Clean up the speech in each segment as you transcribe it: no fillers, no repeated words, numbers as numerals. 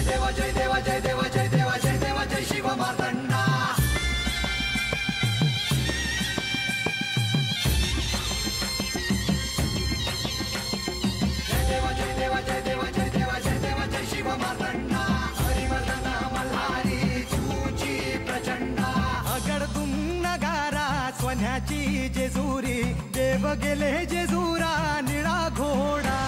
देवा जय देवा जय देवा जय देवा जय देवा जय शिव मार्तंडा. जय देवा जय देवा जय देवा जय देवा जय देवा जय शिव मार्तंडा. हरिवर्धन मल्हारी तुझी प्रचंडा. अगडदुम नगारा सोन्याची जेजुरी देव गेले जेजुरा निळा घोडा.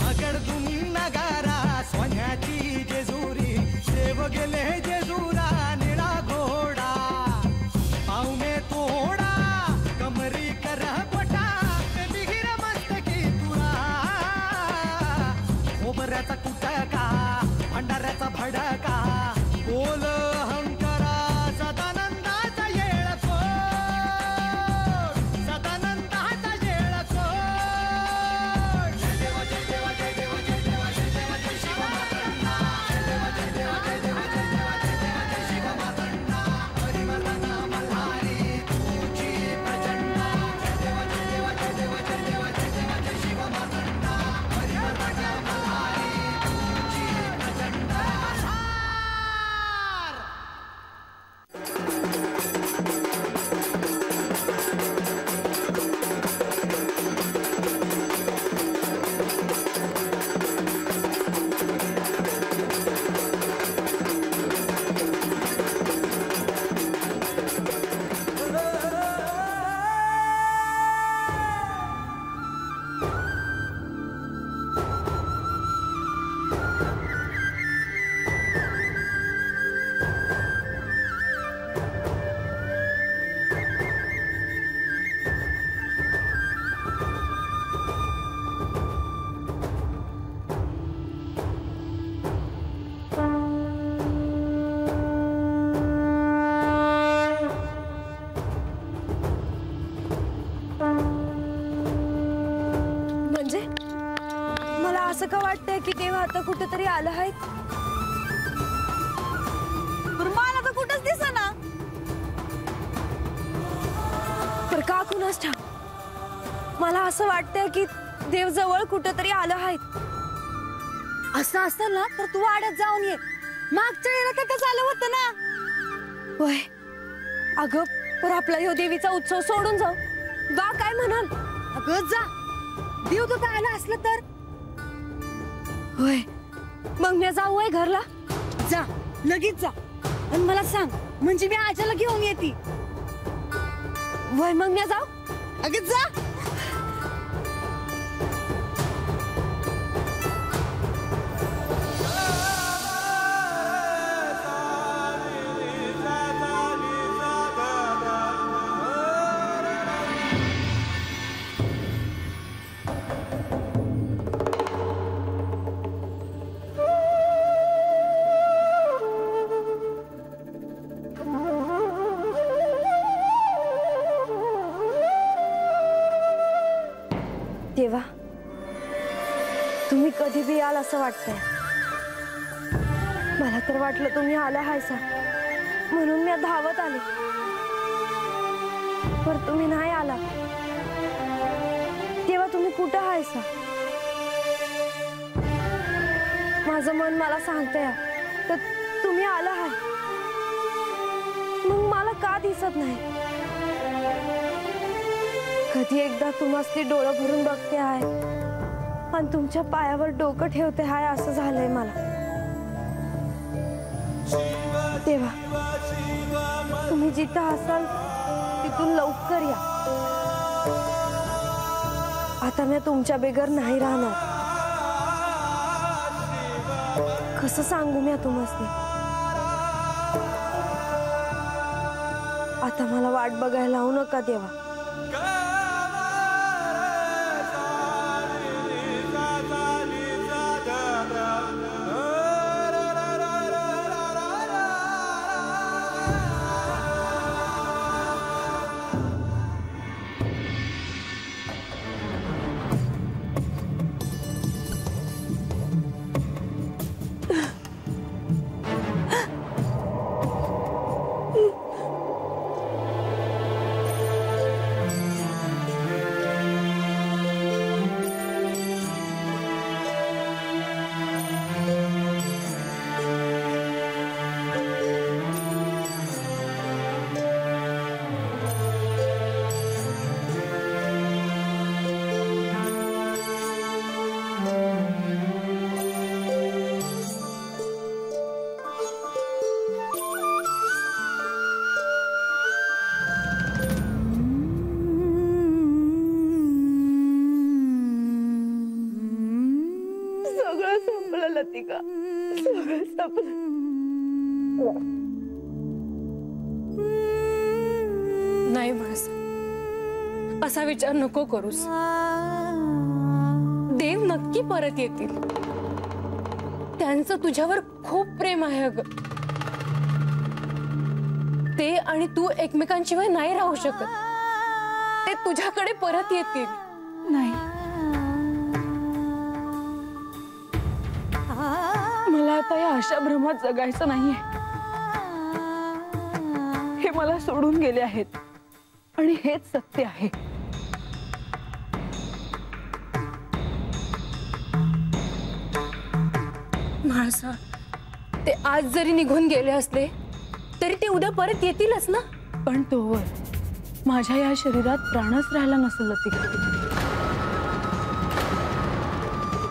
अगडदुम नगारा सोन्याची जेजुरी देव गेले जेजुरा निळा घोडा. पावमे तोडा कमरी कर गोटा बिगिर मस्तकी तुरा. खोबऱ्याचा कुटका भंडाऱ्याचा भडका बोल अहंकारा सदानंदाचा येळको. सदानंदाचा येळको. जय देवा जय देवा जय देवा जय देवा जय देवा जय शिव मार्तंडा. जय देवा जय देवा जय देवा जय देवा जय देवा जय शिव मार्तंडा. हरिवर्धन मल्हारी तुझी प्रचंडा. जय देवा जय देवा जय देवा जय देवा जय देवा जय शिव मार्तंडा. हरिवर्धन मल्हारी तुझी प्रचंडा. म्हणजे मला असं का वाटतंय की देव आता कुठेतरी आला आहे. पण मला तर कुठंच दिसेना. पर का कुणास ठाऊक मला असं वाटतंय की देव जवळ कुठेतरी आलं आहे. असं असतं ना तर तू वाड्यात जाऊन ये. मागच्या वेळेला तर झालं होतं ना. होय अगं पर आपला ह्यो देवीचा उत्सव सोडून जाऊ. वा काय म्हणाल. अगं जा देव तो आला असलं तर. होय मग मी जाऊ आहे घरला. जा लगेच जा आणि मला सांग म्हणजे मी आजाला घेऊन येते. होय मग मी जाऊ. अगं जा. देवा तुम्ही कधी बी याल असं वाटतंय. मला तर वाटलं तुम्ही आला हायसा म्हणून मी धावत आले. पर तुम्ही नाही आला. तेव्हा तुम्ही कुठं हायसा. माझं मन मला सांगतंय तर तुम्ही आला हाय. मग मला का दिसत नाही. कधी एकदा तुम्हाला डोळं भरून बघते आहे आणि तुमच्या पायावर डोकं ठेवते आहे असं झालंय मला. तेव्हा तुम्ही जिथं असाल तिथून लवकर या. आता मी तुमच्या बेगर नाही राहणार. कसं सांगू मी तुम्हाला. आता मला वाट बघायला लावू नका देवा. सगळं संपलं लतिका, सगळं संपलं. नाही माणसा, असा विचार नको करूस. देव नक्की परत येतील. त्यांचं तुझ्यावर खूप प्रेम आहे अगं. ते आणि तू एकमेकांशिवाय नाही राहू शकत. ते तुझ्याकडे परत येतील. नाही, मला आता या अशा भ्रमात जगायचं नाहीये. हे मला सोडून गेले आहेत आणि हेच सत्य आहे. म्हाळसा, ते आज जरी निघून गेले असले तरी ते उद्या परत येतीलच ना. पण तोवर माझ्या या शरीरात प्राणच राहिला नसेल लतिका.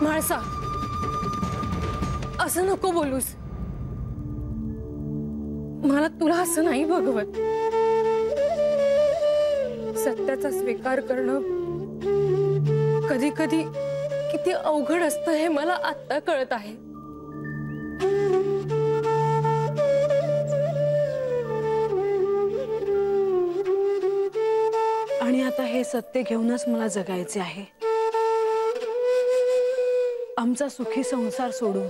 म्हाळसा, असं नको बोलूस. मला तुला असं नाही भगवत. सत्याचा स्वीकार करणं कधी कधी किती अवघड असतं हे मला आता कळत आहे. आणि आता हे सत्य घेऊनच मला जगायचे आहे. आमचा सुखी संसार सोडून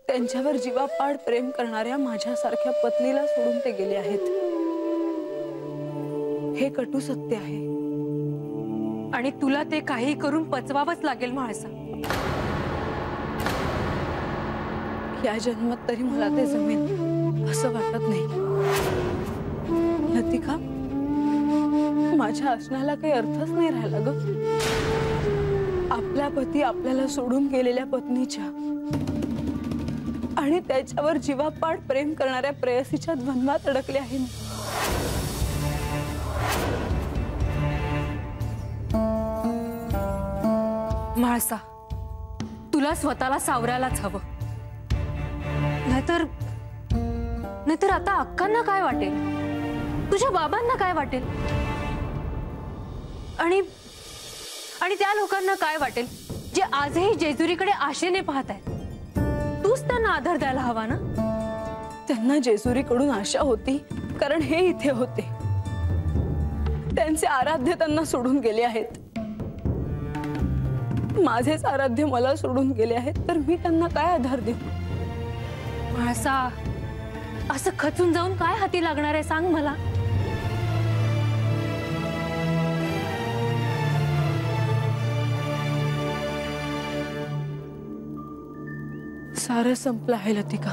त्यांच्यावर जीवापाड प्रेम करणाऱ्या माझ्यासारख्या पत्नीला सोडून ते गेले आहेत. हे कटू सत्य आहे. आणि तुला ते काही करून पचवावंच लागेल म्हाळसा. या जन्मात तरी मला ते जमेल असं वाटत नाही. लतिका, माझ्या असण्याला काही अर्थच नाही राहिला ग. आपला पती आपल्याला सोडून गेलेल्या पत्नीच्या आणि त्याच्यावर जीवापाड प्रेम करणाऱ्या प्रेयसीच्या द्वंद्वात अडकले आहे. म्हाळसा, तुला स्वतःला सावरायलाच हवं. नाहीतर आता अक्कांना काय वाटेल, तुझ्या बाबांना काय वाटेल, आणि त्या लोकांना काय वाटेल जे आजही जेजुरीकडे आशेने पाहत आहेत. तूच त्यांना आधार द्यायला हवा ना. त्यांना जेजुरीकडून आशा होती कारण हे इथे होते. त्यांचे आराध्य त्यांना सोडून गेले आहेत. माझेच आराध्य मला सोडून गेले आहेत, तर मी त्यांना काय आधार देऊ. म्हाळसा, असं खचून जाऊन काय हाती लागणार आहे सांग मला. सारं संपलं आहे लतिका,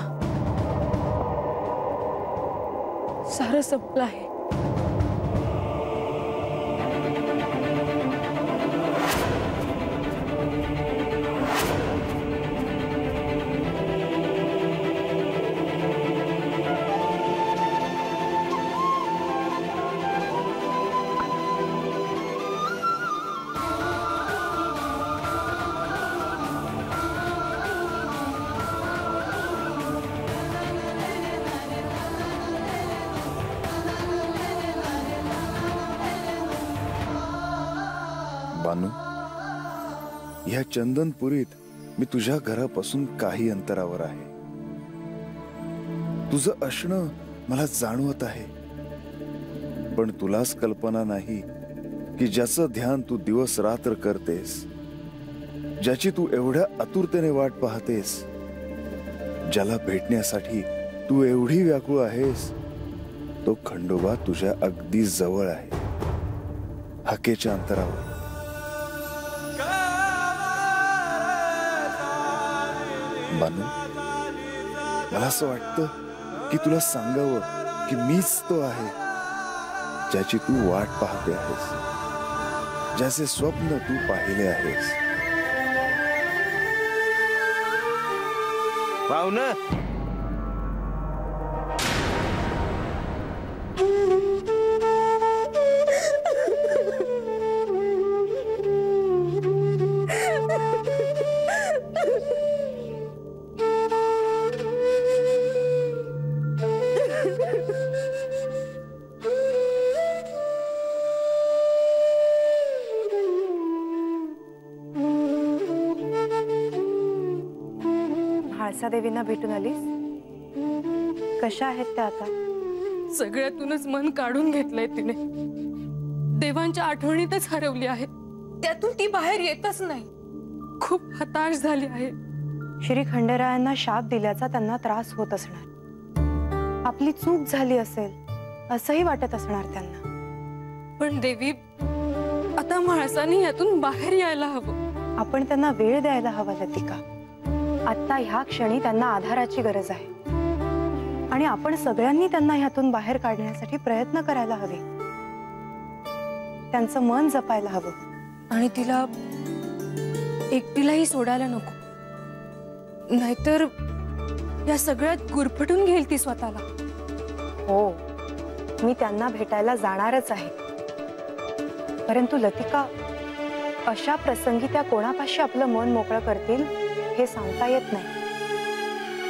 सारं संपलं आहे. बानू, ह्या चंदनपुरीत मी तुझ्या घरापासून काही अंतरावर आहे. तुझं असणं मला जाणवत आहे, पण तुलाच कल्पना नाही की ज्याचं ध्यान तू दिवस रात्र करतेस, ज्याची तू एवढ्या आतुरतेने वाट पाहतेस, ज्याला भेटण्यासाठी तू एवढी व्याकुळ आहेस, तो खंडोबा तुझ्या अगदी जवळ आहे, हाकेच्या अंतरावर. बानू, मला असं वाटतं की तुला सांगावं की मीच तो आहे ज्याची तू वाट पाहते आहेस, ज्याचे स्वप्न तू पाहिले आहेस. पाहुणं, म्हाळसादेवींना भेटून आलीस? कशा आहेत त्या आता? सगळ्यातूनच मन काढून घेतलंय तिने. देवांच्या आठवणीतच हरवली आहे. त्यातून ती बाहेर येतच नाही. खूप हताश झाली आहे. श्री खंडेरायांना शाप दिल्याचा त्यांना त्रास होत असणार. आपली चूक झाली असेल असंही वाटत असणार त्यांना. पण देवी, आता म्हाळसाने यातून बाहेर यायला हवं. आपण त्यांना वेळ द्यायला हवा लतिका. आता ह्या क्षणी त्यांना आधाराची गरज आहे आणि आपण सगळ्यांनी त्यांना ह्यातून बाहेर काढण्यासाठी प्रयत्न करायला हवे. त्यांचं मन जपायला हवं. आणि तिला एकटीलाही सोडायला नको, नाहीतर या सगळ्यात गुरफटून घेईल ती स्वतःला. हो, मी त्यांना भेटायला जाणारच आहे. परंतु लतिका, अशा प्रसंगी त्या कोणापाशी आपलं मन मोकळं करतील हे सांगता येत नाही.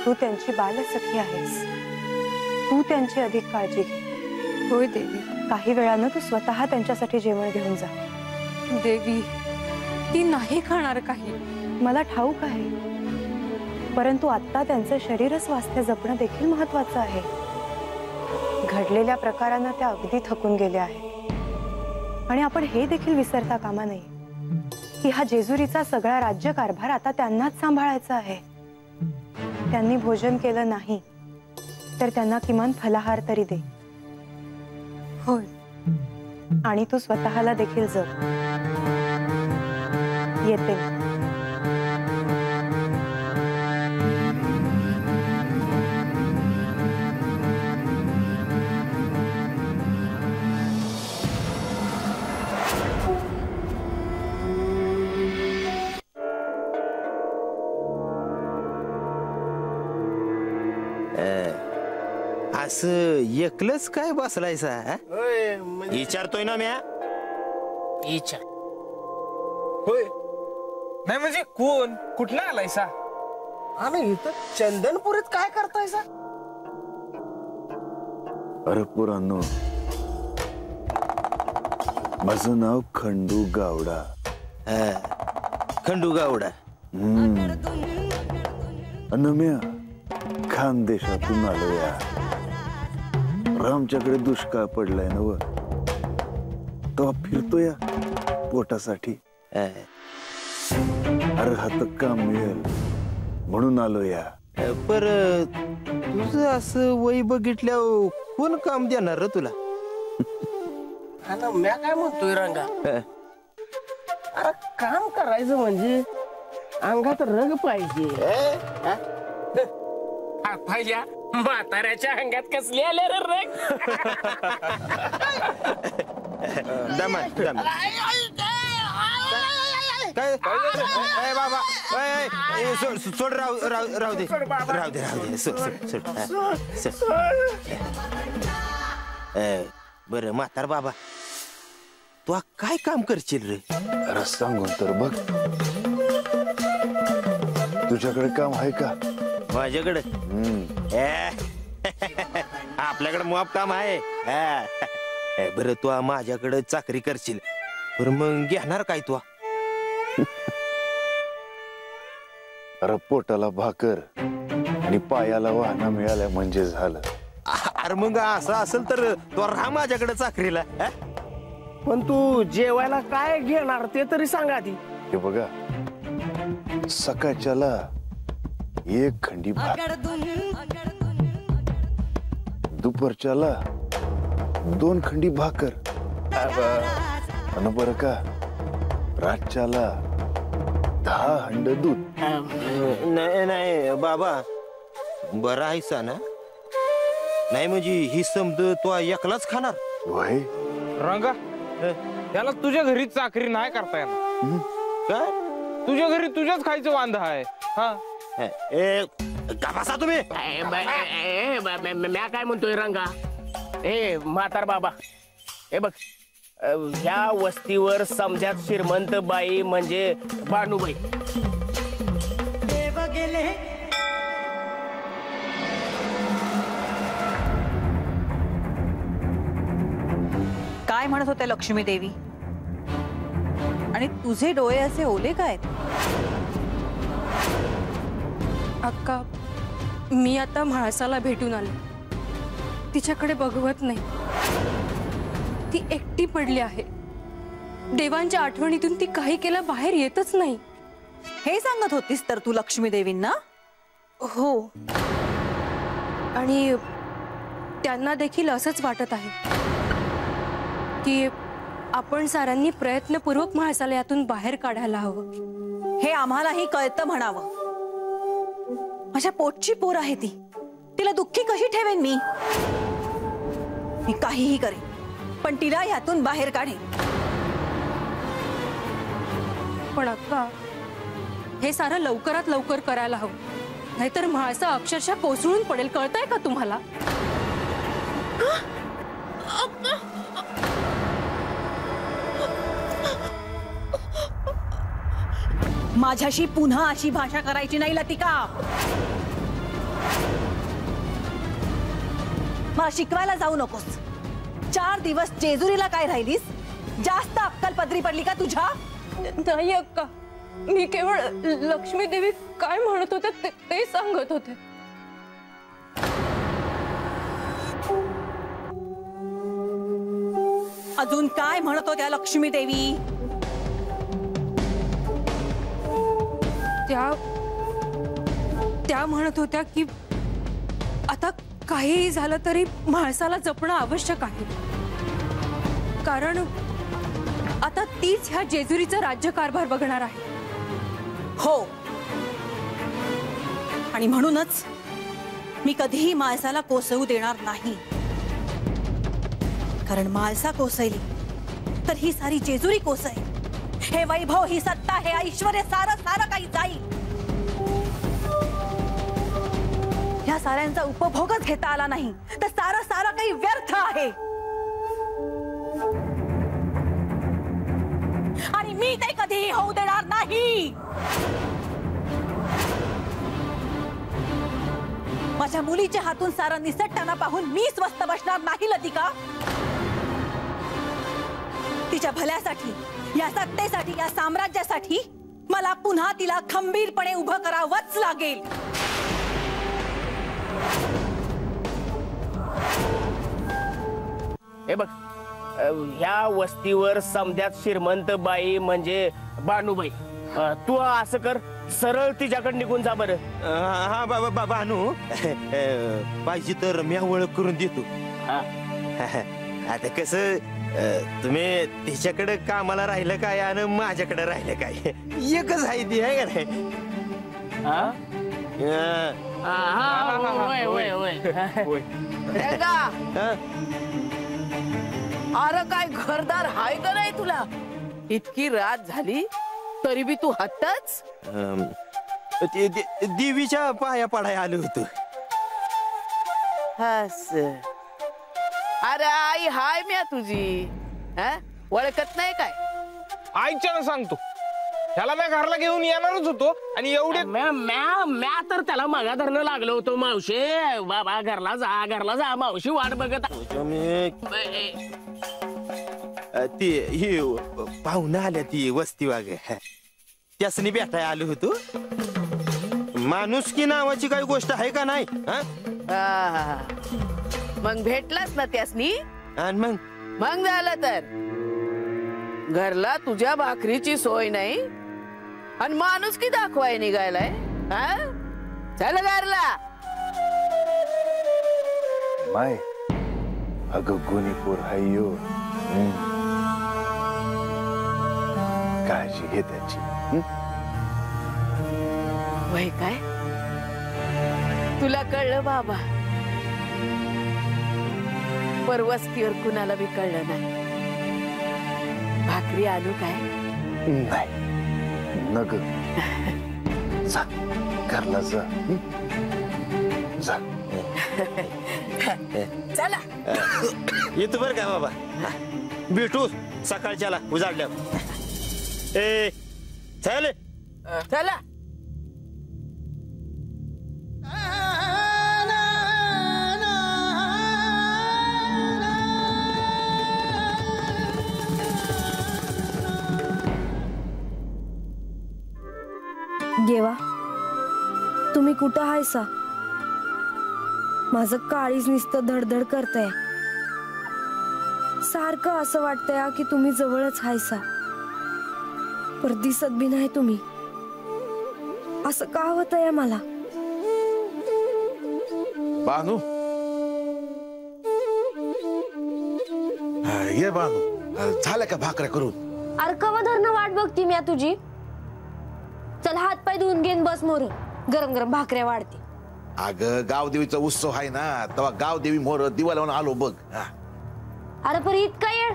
तू त्यांची बालसखी आहेस. तू त्यांची अधिक काळजी घे. होय देवी. काही वेळानं तू स्वतः त्यांच्यासाठी जेवण घेऊन जा. देवी, ती नाही खाणार काही. मला ठाऊक आहे, परंतु आता त्यांचं शरीर स्वास्थ्य जपणं देखील महत्वाचं आहे. घडलेल्या प्रकारांना त्या अगदी थकून गेल्या आहेत आणि आपण हे देखील विसरता कामा नये की हा जेजुरीचा सगळा राज्यकारभार आता त्यांनाच सांभाळायचा आहे. त्यांनी भोजन केलं नाही तर त्यांना किमान फलाहार तरी दे. होय. आणि तू स्वतःला देखील जप. येते. असं एकलंच काय बसलायसा? विचारतोय ना म्या. विचार. होय. नाही म्हणजे कोण? कुठला आलायसा? आम्ही इथं चंदनपुरीत काय करतायसा? अरे पोरांनो, माझं नाव खंडू गावडा. खंडू गावडा. अनम्या, खानदेशातून आलो या. रामच्याकडे दुष्काळ पडलाय ना व तो फिरतो या पोटासाठी. अर्हत काम मिळेल म्हणून आलो या. पर तुझं असं वय बघितल्यावर कोण काम देणार रे तुला? म्या काय म्हणतोय रंगा, अरे काम करायचं म्हणजे अंगात रग पाहिजे. पाहिल्या म्हाताऱ्याच्या अंगात कसले आले रे रग? दमा काय बाबा, सोड. राहू दे. बर म्हातार बाबा, तू काय काम करशील रे? अरे सांगून तर बघ. तुझ्याकडे काम आहे का? माझ्याकडे आपल्याकडे मॉप काम आहे. बरं, तू माझ्याकडे चाकरी करशील, बरं मग घेणार काय तू? अरे पोटाला भाकर आणि पायाला वाहना मिळाल्या म्हणजे झालं. अरे मग असं असेल तर तू राहा माझ्याकडे चाकरीला. पण तू जेवायला काय घेणार ते तरी सांगा आधी. हे बघा, सकाळच्याला 1 खंडी भात, दुपारच्याला 2 खंडी भाकर, आणि बरं का रातच्याला 10 हंड दूध. नाही बाबा, बरं आहेसा ना? नाही म्हणजे ही समज तू एकलाच खाणार? वय रंगा, त्याला तुझ्या घरी चाकरी नाही करता येणार. काय? तुझ्या घरी तुझ्याच खायचं वांदा आहे. बसा तुम्ही. म्या काय म्हणतोय रंगा, म्हातार बाबा, हे बघ, ह्या वस्तीवर समजात श्रीमंत बाई म्हणजे बानूबाई. देव गेले काय म्हणत होते लक्ष्मी देवी? आणि तुझे डोळे असे ओले काय? अक्का, मी आता म्हाळसाला भेटून आले. तिच्याकडे बघवत नाही. ती एकटी पडली आहे. देवांच्या आठवणीतून ती काही केलं बाहेर येतच नाही. हे सांगत होतीस तर तू लक्ष्मी देवींना? हो, आणि त्यांना देखील असंच वाटत आहे की आपण साऱ्यांनी प्रयत्नपूर्वक म्हाळसाला यातून बाहेर काढायला हवं. हे आम्हालाही कळतं म्हणावं. माझ्या पोटची पोर आहे ती. तिला दुःखी कशी ठेवेन मी? मी काहीही करेन, पण तिला यातून बाहेर काढेन. पण अक्का, हे सारं लवकरात लवकर करायला हवं, नाहीतर म्हाळसा अक्षरशः कोसळून पडेल. कळतंय का तुम्हाला? माझ्याशी पुन्हा अशी भाषा करायची नाही लतिका. मला शिकवायला जाऊ नकोस. 4 दिवस जेजुरीला काय राहिलीस? जास्त अक्कल पदरी पडली का तुझ्या? नाही अक्का, मी केवळ लक्ष्मी देवी काय म्हणत होते ते सांगत होते. अजून काय म्हणत होत्या लक्ष्मी देवी? त्या म्हणत होत्या की आता काहीही झालं तरी म्हाळसाला जपणं आवश्यक आहे, कारण आता तीच ह्या जेजुरीचा राज्यकारभार बघणार आहे. हो, आणि म्हणूनच मी कधीही म्हाळसाला कोसळू देणार नाही. कारण म्हाळसा कोसळली तर ही सारी जेजुरी कोसळेल. हे वैभव, ही सत्ता, हे ऐश्वर्य सारं सारं काही जाईल. ह्या साऱ्यांचा उपभोगच घेता आला नाही तर सारं सारं काही व्यर्थ आहे. आणि मी ते कधीही होऊ देणार नाही. माझ्या मुलीच्या हातून सारं निसटताना पाहून मी स्वस्थ बसणार नाही लतिका. तिच्या भल्यासाठी, या सत्तेसाठी, या साम्राज्यासाठी मला पुन्हा तिला खंबीरपणे उभं करावंच लागेल. हे बघ, ह्या वस्तीवर समध्यात श्रीमंत बाई म्हणजे बानूबाई. तू असं कर, सरळ तिच्याकडे निघून जा बरं. हा बाबा बानू, पाहिजे तर मी ओळख करून देतो. आता कसं, तुम्ही तिच्याकडे कामाला राहिलं काय आणि माझ्याकडे राहिलं काय, एकच आहे ती, आहे का नाही? अरे काय घरदार हाय का नाही तुला? इतकी रात झाली तरी बी तू हट्टच. देवीच्या पाया पडाय आलो होतो. अरे आई हाय म्या तुझी, ओळखत नाही काय? आईच्या सांगतो, त्याला मी घरला घेऊन येणारच होतो आणि एवढे म्या तर त्याला मागा धरणं लागलो होतो. मावशी बाबा, घरला जा मावशी वाट बघत. ती ही पाहुणं आल्या, ती वस्ती वाग, त्यासनी भेटाय आलो होतो. माणुसकी नावाची काही गोष्ट आहे का नाही? मग भेटलास ना त्यासनी? आणि मग झालं तर घरला तुझ्या भाकरीची सोय नाही आणि माणुसकी दाखवाय निघायलाय. चल घरला. माय अगं गोनीपूर हायो, काळजी घे त्याची. वय काय तुला कळलं बाबा? परवस्तीवर कुणाला बी कळलं नाही. भाकरी आलू काय? नाही नग, जा घरला जा. चला येतो बर का बाबा. भेटू सकाळच्याला उजाडल्या. ए चल चला. देवा, तुम्ही कुठं हायसा? माझं काळीज नुसतं धडधड करतंय. सारखं असं वाटतंय की तुम्ही जवळच हायसा, पर दिसत बी नाही तुम्ही. असं का होतंय मला? बानू, ये बानू, झालं का भाकऱ्या करून? अरे कवा धरणं वाट बघती मी तुझी. चल हात पाय धुवून घेऊन बस मोर, गरम गरम भाकऱ्या वाढते. अगं गावदेवीचा उत्सव आहे ना, तेव्हा गावदेवी मोर दिवा लावून आलो बघ. अरे पर इतका येळ?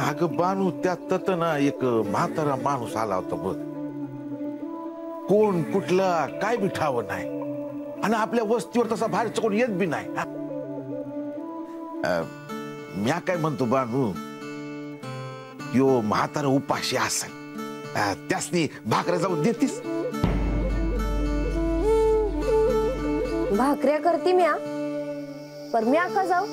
अगं बानू, त्यात ना एक म्हातारा माणूस आला होता बघ. कोण कुठला काय बी ठाव नाही, आणि आपल्या वस्तीवर तसा बाहेरचं कोण येत बी नाही. म्या काय म्हणतो बानू, यो म्हातारा उपाशी असेल, त्यासनी भाकऱ्या जाऊन देतीस? भाकऱ्या करती म्या, पर म्या का जाऊ?